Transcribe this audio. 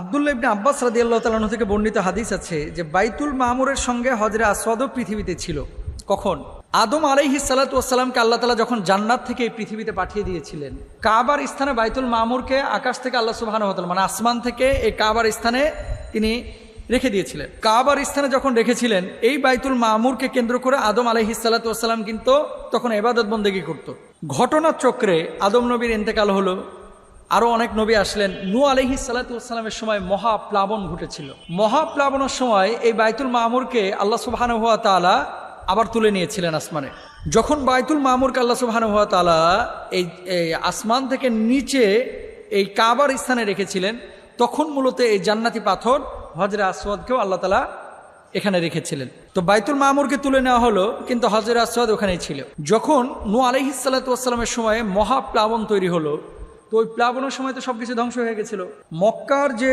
আব্দুল্লাহ ইবনে আব্বাস রাদিয়াল্লাহু তাআলা আনহু থেকে বর্ণিত হাদিস আছে যে বাইতুল মামুরের সঙ্গে হজরে আসওয়াদও পৃথিবীতে ছিল। কখন? আদম আলাইহিস সালাতু ওয়াস সালামকে আল্লাহ তাআলা যখন জান্নাত থেকে এই পৃথিবীতে পাঠিয়ে দিয়েছিলেন, কাবার স্থানে বাইতুল মামুরকে আকাশ থেকে আল্লাহ সুবহানাহু ওয়া তাআলা মানে আসমান থেকে এই কাবার স্থানে তিনি রেখে দিয়েছিলেন। কাবার স্থানে যখন রেখেছিলেন, এই বাইতুল মামুরকে কেন্দ্র করে আদম আলাইহিস সালাতু ওয়াস সালাম কিন্তু তখন ইবাদত বন্দেগী করত। ঘটনাচক্রে আদম নবীর ইন্তেকাল হলো, আরও অনেক নবী আসলেন। নূহ আলাইহিস সালাতু ওয়াস সালামের সময় মহাপ্লাবন ঘটেছিল। মহাপ্লাবনের সময় এই বাইতুল মামুরকে আল্লাহ সুবহানাহু ওয়া তাআলা আবার তুলে নিয়েছিলেন আসমানে। যখন বাইতুল মামুরকে আল্লাহ সুবহানাহু ওয়া তাআলা এই আসমান থেকে নিচে এই কাবার স্থানে রেখেছিলেন, তখন মূলত এই জান্নাতি পাথর হজরে আসওয়াদকেও আল্লাহ তাআলা এখানে রেখেছিলেন। তো বাইতুল মামুরকে তুলে নেওয়া হলো, কিন্তু হজরে আসওয়াদ ওখানেই ছিল। যখন নূহ আলাইহিস সালাতু ওয়াস সালামের সময় মহাপ্লাবন তৈরি হলো, তো ওই প্লাবনের সময় তো সবকিছু ধ্বংস হয়ে গেছিল। মক্কার যে